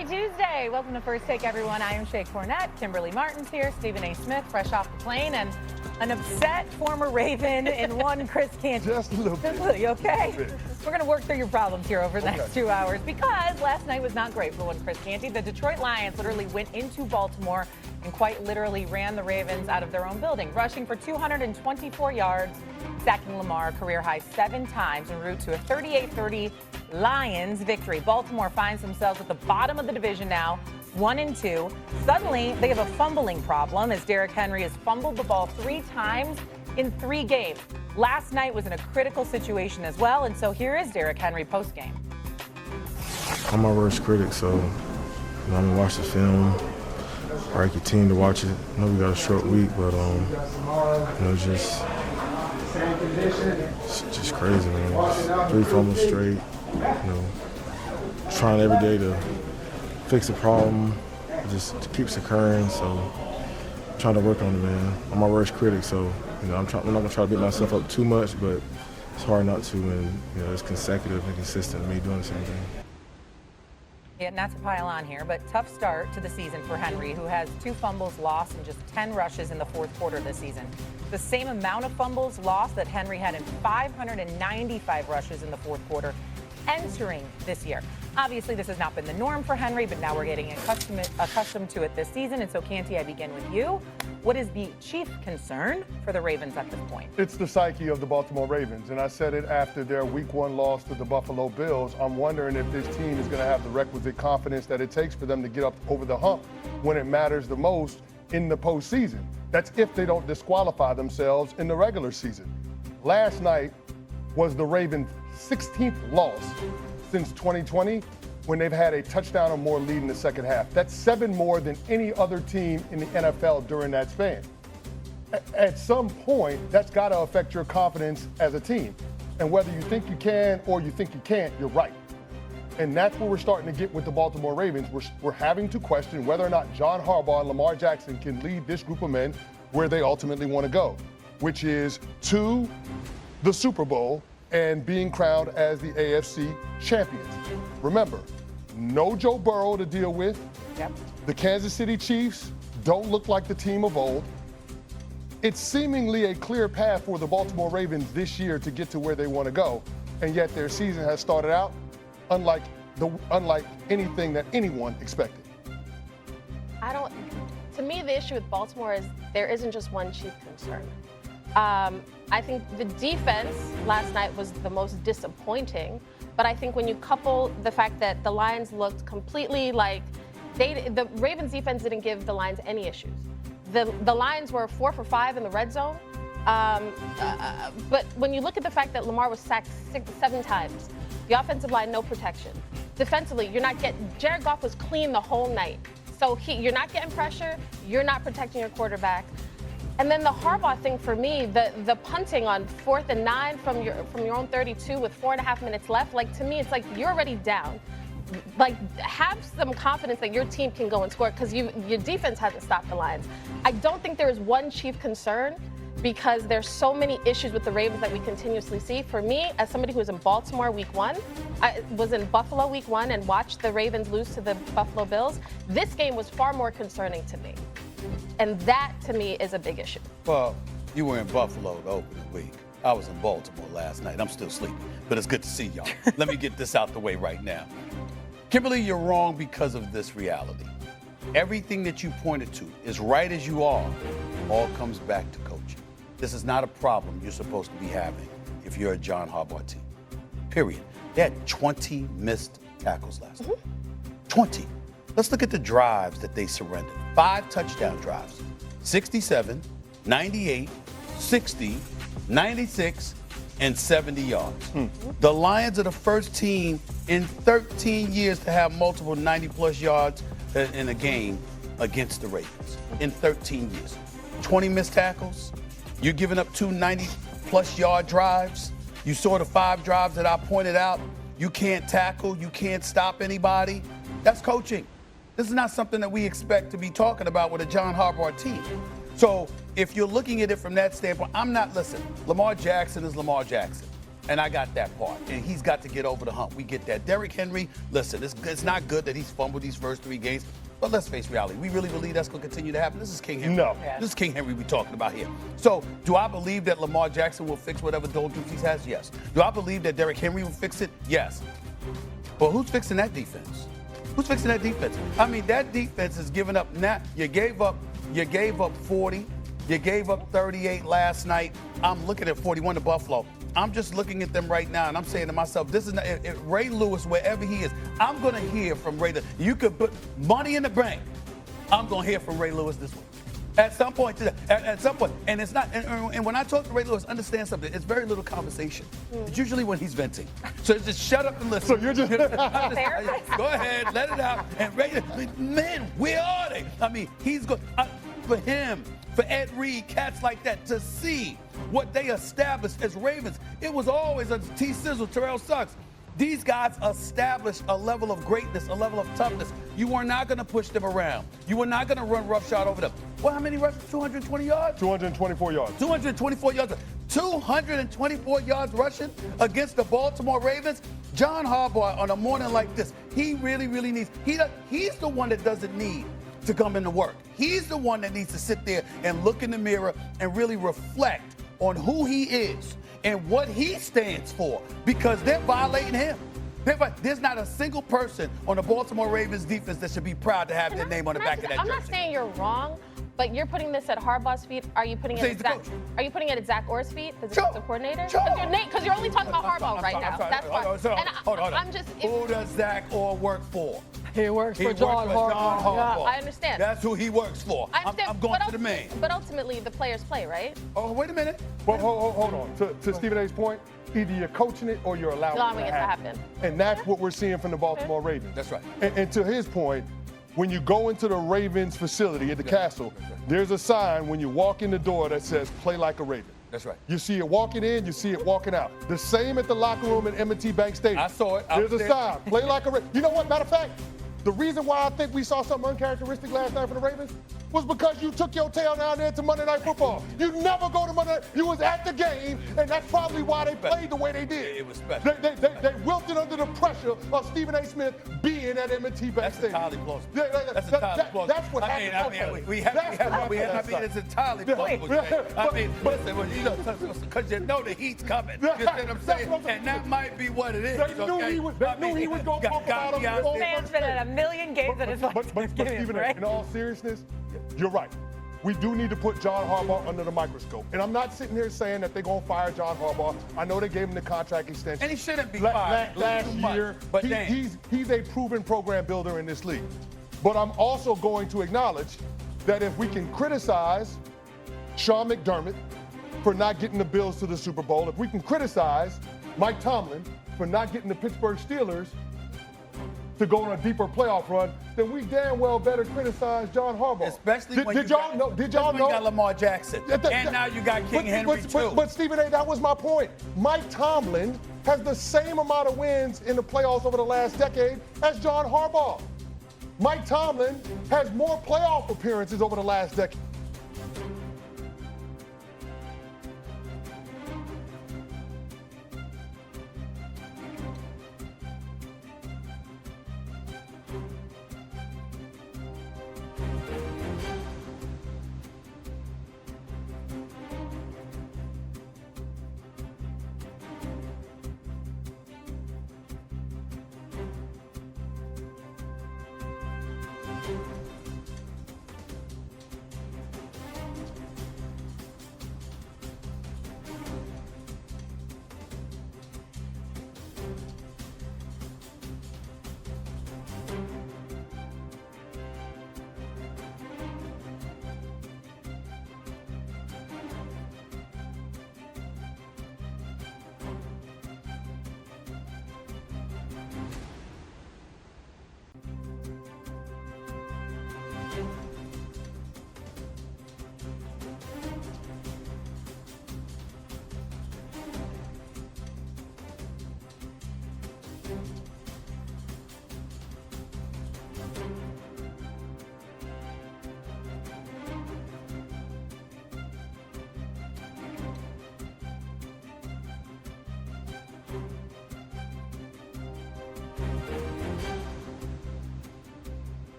Happy Tuesday. Welcome to First Take, everyone. I am Shay Cornett. Kimberly Martin's here. Stephen A. Smith, fresh off the plane. And an upset former Raven in one Chris Canty. Just a little bit. You okay? We're going to work through your problems here over the next 2 hours because last night was not great for one Chris Canty. The Detroit Lions literally went into Baltimore and quite literally ran the Ravens out of their own building, rushing for 224 yards, sacking Lamar career high 7 times en route to a 38-30 Lions victory. Baltimore finds themselves at the bottom of the division now, 1-2. Suddenly, they have a fumbling problem as Derrick Henry has fumbled the ball 3 times in 3 games. Last night was in a critical situation as well, and so here is Derrick Henry postgame. I'm my worst critic, so I'm gonna watch the film. I continue to watch it. I know we got a short week, but just crazy, man. Just 3 fumbles straight. Trying every day to fix a problem. It just keeps occurring, so I'm trying to work on it, man. I'm my worst critic, so I'm not gonna try to beat myself up too much, but it's hard not to, and it's consecutive and consistent me doing the same thing. Yeah, not to pile on here, but tough start to the season for Henry, who has 2 fumbles lost and just 10 rushes in the 4th quarter this season. The same amount of fumbles lost that Henry had in 595 rushes in the 4th quarter entering this year. Obviously, this has not been the norm for Henry, but now we're getting accustomed to it this season. And so, Canty, I begin with you. What is the chief concern for the Ravens at this point? It's the psyche of the Baltimore Ravens, and I said it after their Week 1 loss to the Buffalo Bills. I'm wondering if this team is going to have the requisite confidence that it takes for them to get up over the hump when it matters the most in the postseason. That's if they don't disqualify themselves in the regular season. Last night was the Ravens' 16th loss since 2020 when they've had a touchdown or more lead in the second half. That's 7 more than any other team in the NFL during that span. At some point, that's got to affect your confidence as a team. And whether you think you can or you think you can't, you're right. And that's where we're starting to get with the Baltimore Ravens. We're having to question whether or not John Harbaugh and Lamar Jackson can lead this group of men where they ultimately want to go, which is to the Super Bowl and being crowned as the AFC champions. Remember, no Joe Burrow to deal with. Yep. The Kansas City Chiefs don't look like the team of old. It's seemingly a clear path for the Baltimore Ravens this year to get to where they want to go, and yet their season has started out unlike anything that anyone expected. To me, the issue with Baltimore is there isn't just one chief concern. I think the defense last night was the most disappointing, but I think when you couple the fact that the Lions looked completely like the Ravens defense didn't give the Lions any issues. The Lions were 4 for 5 in the red zone, but when you look at the fact that Lamar was sacked 7 times, the offensive line, no protection. Defensively, Jared Goff was clean the whole night. So you're not getting pressure, you're not protecting your quarterback. And then the Harbaugh thing for me, the punting on 4th and 9 from your own 32 with 4.5 minutes left, to me, it's like you're already down. Have some confidence that your team can go and score because your defense hasn't stopped the Lions. I don't think there is one chief concern because there's so many issues with the Ravens that we continuously see. For me, as somebody who was in Baltimore Week 1, I was in Buffalo Week 1 and watched the Ravens lose to the Buffalo Bills, this game was far more concerning to me. And that, to me, is a big issue. Well, you were in Buffalo the opening week. I was in Baltimore last night. I'm still sleeping, but it's good to see y'all. Let me get this out the way right now. Kimberly, you're wrong because of this reality. Everything that you pointed to, as right as you are, all comes back to coaching. This is not a problem you're supposed to be having if you're a John Harbaugh team, period. They had 20 missed tackles last night. 20. Let's look at the drives that they surrendered. 5 touchdown drives, 67, 98, 60, 96, and 70 yards. The Lions are the first team in 13 years to have multiple 90-plus yards in a game against the Ravens. In 13 years. 20 missed tackles. You're giving up 2 90-plus yard drives. You saw the 5 drives that I pointed out. You can't tackle. You can't stop anybody. That's coaching. This is not something that we expect to be talking about with a John Harbaugh team. So if you're looking at it from that standpoint, listen, Lamar Jackson is Lamar Jackson. And I got that part. And he's got to get over the hump. We get that. Derrick Henry, listen, it's not good that he's fumbled these first 3 games. But let's face reality. We really believe that's going to continue to happen. This is King Henry. No. This is King Henry we're talking about here. So do I believe that Lamar Jackson will fix whatever doldrums he has? Yes. Do I believe that Derrick Henry will fix it? Yes. But who's fixing that defense? Who's fixing that defense? I mean, that defense is giving up. Now, you gave up 40. You gave up 38 last night. I'm looking at 41 to Buffalo. I'm just looking at them right now, and I'm saying to myself, this is not, if Ray Lewis, wherever he is, I'm going to hear from Ray. You could put money in the bank. I'm going to hear from Ray Lewis this week. At some point today, at some point. And it's not, and when I talk to Ray Lewis, understand something. It's very little conversation. It's usually when he's venting. So just shut up and listen. So you're just go ahead, let it out. And Ray, man, where are they? I mean, he's good. For him, for Ed Reed, cats like that, to see what they established as Ravens, it was always a T-Sizzle, Terrell Suggs. These guys established a level of greatness, a level of toughness. You were not going to push them around. You were not going to run roughshod over them. Well, how many rushes? 220 yards? 224 yards. 224 yards. 224 yards rushing against the Baltimore Ravens. John Harbaugh, on a morning like this, he really, really needs, he's the one that doesn't need to come into work. He's the one that needs to sit there and look in the mirror and really reflect on who he is and what he stands for, because they're violating him. There's not a single person on the Baltimore Ravens defense that should be proud to have their name on the back of that jersey. I'm not saying you're wrong, but you're putting this at Harbaugh's feet. Are you putting it at Zach? Are you putting it at Zach Orr's feet, the defensive coordinator? Because you're only talking about Harbaugh right now. That's why. Hold on. Who does Zach Orr work for? He works for John Harbaugh. Yeah, I understand. That's who he works for. I'm going to the main. But ultimately, the players play, right? Oh, wait a minute. Well, hold on. To Stephen A's point, either you're coaching it or you're allowing it to happen. And that's what we're seeing from the Baltimore Ravens. That's right. And to his point, when you go into the Ravens facility at the castle, there's a sign when you walk in the door that says, "Play like a Raven." That's right. You see it walking in, you see it walking out. The same at the locker room at M&T Bank Stadium. I saw it. There's a sign, "Play like a Raven." You know what? Matter of fact, the reason why I think we saw something uncharacteristic last night from the Ravens was because you took your tail down there to Monday Night Football. You never go to Monday Night. You was at the game, and that's probably why they played the way they did. It was special. They wilted under the pressure of Stephen A. Smith being at M&T Bank Stadium. That's entirely plausible. That's entirely plausible. That's what happened. It's entirely plausible. Because you know the heat's coming. You see what I'm saying? And that might be what it is. They knew he was going to talk about him. This man's been at a million games in his life. But Stephen A., in all seriousness, you're right. We do need to put John Harbaugh under the microscope. And I'm not sitting here saying that they're going to fire John Harbaugh. I know they gave him the contract extension. And he shouldn't be fired. Last year, but he's a proven program builder in this league. But I'm also going to acknowledge that if we can criticize Sean McDermott for not getting the Bills to the Super Bowl, if we can criticize Mike Tomlin for not getting the Pittsburgh Steelers to go on a deeper playoff run, then we damn well better criticize John Harbaugh. Especially when you got Lamar Jackson. And now you got King Henry too. But Stephen A., that was my point. Mike Tomlin has the same amount of wins in the playoffs over the last decade as John Harbaugh. Mike Tomlin has more playoff appearances over the last decade.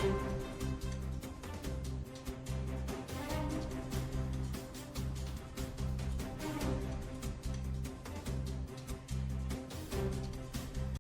Bye.